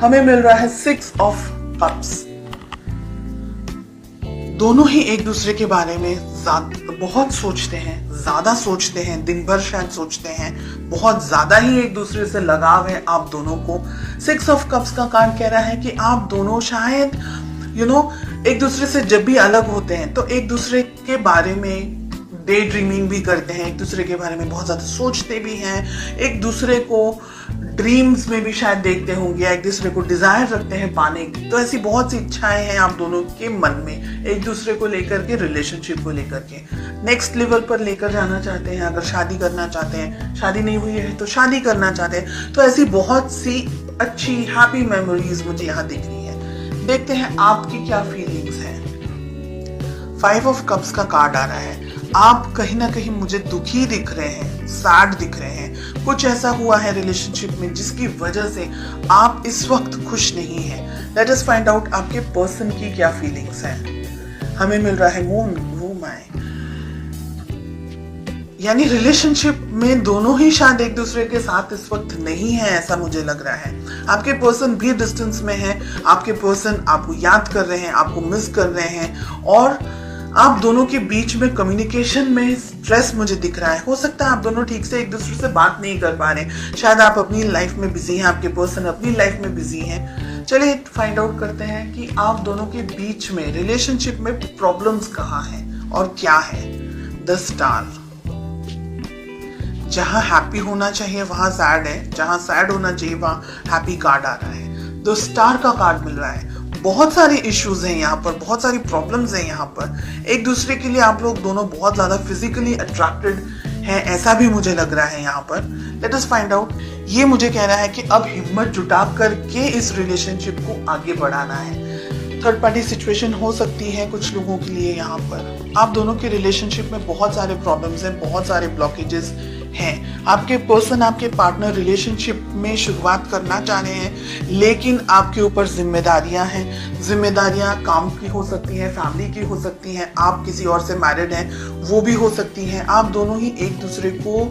हमें मिल रहा है 6 ऑफ कप्स। दोनों ही एक दूसरे के बारे में बहुत सोचते हैं, ज्यादा सोचते हैं, दिन भर शायद सोचते हैं, बहुत ज्यादा ही एक दूसरे से लगाव है आप दोनों को। 6 ऑफ कप्स का कार्ड कह रहा है कि आप दोनों शायद एक दूसरे से जब भी अलग होते हैं तो एक दूसरे के बारे में डे ड्रीमिंग भी करते हैं, एक दूसरे के बारे में बहुत ज्यादा सोचते भी हैं, एक दूसरे को ड्रीम्स में भी शायद देखते होंगे, एक दूसरे को डिजायर रखते हैं पाने की। तो ऐसी बहुत सी इच्छाएं हैं आप दोनों के मन में एक दूसरे को लेकर के, रिलेशनशिप को लेकर के नेक्स्ट लेवल पर लेकर जाना चाहते हैं। अगर शादी करना चाहते हैं, शादी नहीं हुई है तो शादी करना चाहते हैं, तो ऐसी बहुत सी अच्छी हैप्पी मेमोरीज मुझे यहाँ दिख रही है। देखते हैं आपकी क्या फीलिंग्स हैं। 5 ऑफ कप्स का कार्ड आ रहा है। आप कहीं ना कहीं मुझे दुखी दिख रहे हैं, सैड दिख रहे हैं। कुछ ऐसा हुआ है रिलेशनशिप में जिसकी वजह से आप इस वक्त खुश नहीं हैं। लेट अस फाइंड आउट आपके पर्सन की क्या फीलिंग्स हैं। हमें मिल रहा है मून माय, यानी रिलेशनशिप में दोनों ही शायद एक दूसरे के साथ इस वक्त नहीं है, ऐसा मुझे लग रहा है। आपके पर्सन भी डिस्टेंस में है, आपके पर्सन आपको याद कर रहे हैं, आपको मिस कर रहे हैं, और आप दोनों के बीच में कम्युनिकेशन में स्ट्रेस मुझे दिख रहा है। हो सकता है आप दोनों ठीक से एक दूसरे से बात नहीं कर पा रहे, शायद आप अपनी लाइफ में बिजी हैं, आपके पर्सन अपनी लाइफ में बिजी हैं। चलिए फाइंड आउट करते हैं कि आप दोनों के बीच में रिलेशनशिप में प्रॉब्लम्स कहाँ हैं और क्या है। द स्टार, जहां हैप्पी होना चाहिए वहां सैड है, जहां सैड होना चाहिए वहां हैप्पी कार्ड आ रहा है। द स्टार का कार्ड मिल रहा है। बहुत सारे इश्यूज हैं यहाँ पर, बहुत सारी प्रॉब्लम्स हैं यहाँ पर। एक दूसरे के लिए आप लोग दोनों बहुत ज्यादा फिजिकली अट्रैक्टेड हैं, ऐसा भी मुझे लग रहा है यहाँ पर। Let us find out. ये मुझे कह रहा है कि अब हिम्मत जुटा करके इस रिलेशनशिप को आगे बढ़ाना है। थर्ड पार्टी सिचुएशन हो सकती है कुछ लोगों के लिए यहाँ पर। आप दोनों के रिलेशनशिप में बहुत सारे प्रॉब्लम्स हैं, बहुत सारे ब्लॉकेजेस हैं। आपके पर्सन, आपके पार्टनर रिलेशनशिप में शुरुआत करना चाह रहे हैं, लेकिन आपके ऊपर जिम्मेदारियां हैं। जिम्मेदारियां काम की हो सकती हैं, फैमिली की हो सकती हैं, आप किसी और से मैरिड हैं वो भी हो सकती हैं। आप दोनों ही एक दूसरे को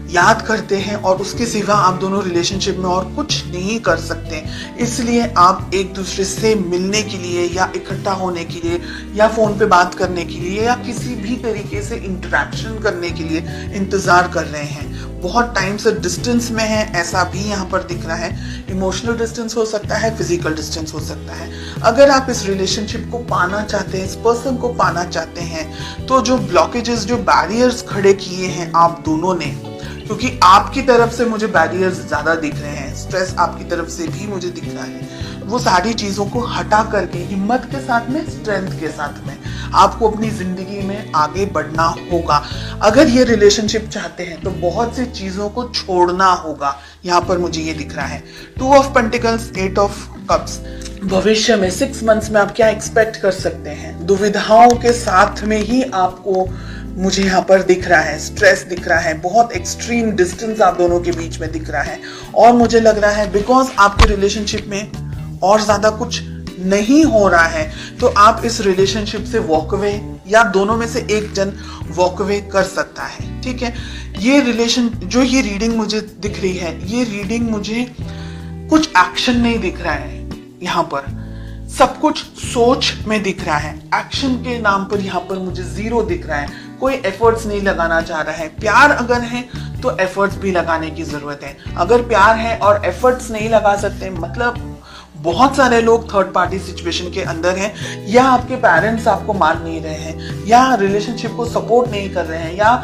याद करते हैं और उसके सिवा आप दोनों रिलेशनशिप में और कुछ नहीं कर सकते। इसलिए आप एक दूसरे से मिलने के लिए या इकट्ठा होने के लिए या फोन पे बात करने के लिए या किसी भी तरीके से इंटरेक्शन करने के लिए इंतजार कर रहे हैं। बहुत टाइम से डिस्टेंस में है, ऐसा भी यहाँ पर दिख रहा है। इमोशनल डिस्टेंस हो सकता है, फिजिकल डिस्टेंस हो सकता है। अगर आप इस रिलेशनशिप को पाना चाहते हैं, इस पर्सन को पाना चाहते हैं, तो जो ब्लॉकेजेस, जो बैरियर्स खड़े किए हैं आप दोनों ने, क्योंकि आपकी तरफ से मुझे बैरियर्स ज्यादा दिख रहे हैं, स्ट्रेस आपकी तरफ से भी मुझे दिख रहा है, वो सारी चीजों को हटा करके हिम्मत के साथ में, स्ट्रेंथ के साथ में आपको अपनी जिंदगी में आगे बढ़ना होगा। अगर ये रिलेशनशिप चाहते हैं तो बहुत सी चीजों को छोड़ना होगा। यहाँ पर मुझे ये दिख रहा है। 2 ऑफ पेंटिकल्स, 8 ऑफ कप्स। भविष्य में 6 मंथ्स में आप क्या एक्सपेक्ट कर सकते हैं? दुविधाओं के साथ में ही आपको मुझे यहाँ पर दिख रहा है, स्ट्रेस दिख रहा है, बहुत एक्सट्रीम डिस्टेंस आप दोनों के बीच में दिख रहा है। और मुझे लग रहा है बिकॉज आपके रिलेशनशिप में और ज्यादा कुछ नहीं हो रहा है, तो आप इस रिलेशनशिप से वॉक अवे, या दोनों में से एक जन वॉक अवे कर सकता है। ठीक है, ये रिलेशन, जो ये रीडिंग मुझे दिख रही है, ये रीडिंग मुझे कुछ एक्शन नहीं दिख रहा है। यहाँ पर सब कुछ सोच में दिख रहा है, एक्शन के नाम पर यहाँ पर मुझे 0 दिख रहा है। कोई एफर्ट्स नहीं लगाना चाह रहा है। प्यार अगर है तो एफर्ट्स भी लगाने की जरूरत है। अगर प्यार है और एफर्ट्स नहीं लगा सकते, मतलब बहुत सारे लोग थर्ड पार्टी सिचुएशन के अंदर हैं, या आपके पेरेंट्स आपको मान नहीं रहे हैं, या रिलेशनशिप को सपोर्ट नहीं कर रहे हैं, या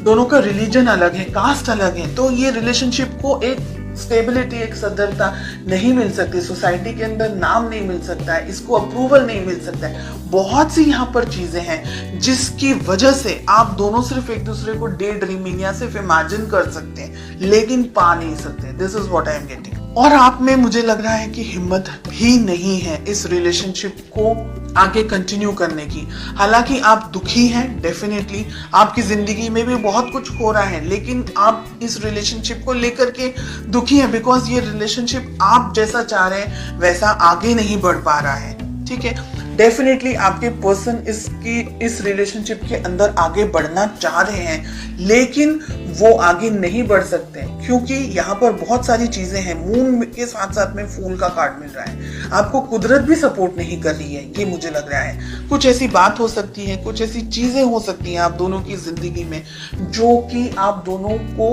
दोनों का रिलीजन अलग है, कास्ट अलग है, तो ये रिलेशनशिप को एक स्टेबिलिटी, एक सदरता नहीं मिल सकती। सोसाइटी के अंदर नाम नहीं मिल सकता है, इसको अप्रूवल नहीं मिल सकता है। बहुत सी यहाँ पर चीजें हैं जिसकी वजह से आप दोनों सिर्फ एक दूसरे को डे ड्रीमिंग या सिर्फ इमेजिन कर सकते हैं, लेकिन पा नहीं सकते। This is what I am getting. और आप में मुझे लग रहा है कि हिम्मत भी नहीं है इस रिलेशनशिप को आगे कंटिन्यू करने की। हालांकि आप दुखी हैं, डेफिनेटली आपकी जिंदगी में भी बहुत कुछ हो रहा है, लेकिन आप इस रिलेशनशिप को लेकर के दुखी हैं बिकॉज ये रिलेशनशिप आप जैसा चाह रहे हैं वैसा आगे नहीं बढ़ पा रहा है। ठीक है, डेफिनेटली आपके पर्सन इस रिलेशनशिप के अंदर आगे बढ़ना चाह रहे हैं, लेकिन वो आगे नहीं बढ़ सकते क्योंकि यहाँ पर बहुत सारी चीजें हैं। मून के साथ साथ में फूल का कार्ड मिल रहा है। आपको कुदरत भी सपोर्ट नहीं कर रही है, ये मुझे लग रहा है। कुछ ऐसी बात हो सकती है, कुछ ऐसी चीजें हो सकती हैं आप दोनों की जिंदगी में जो कि आप दोनों को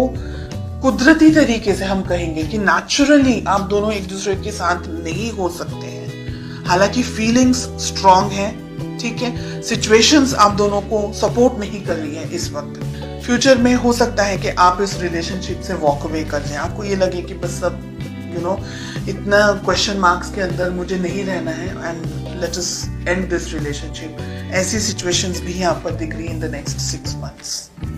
कुदरती तरीके से, हम कहेंगे कि नेचुरली आप दोनों एक दूसरे के साथ नहीं हो सकते हैं। हालांकि फीलिंग्स स्ट्रांग है, ठीक है, सिचुएशंस आप दोनों को सपोर्ट नहीं कर रही है इस वक्त। फ्यूचर में हो सकता है कि आप इस रिलेशनशिप से वॉक अवे कर लें, आपको ये लगे कि बस सब इतना क्वेश्चन मार्क्स के अंदर मुझे नहीं रहना है and let us and this relationship. ऐसी सिचुएशंस भी यहाँ पर दिख रही है इन द नेक्स्ट 6 months।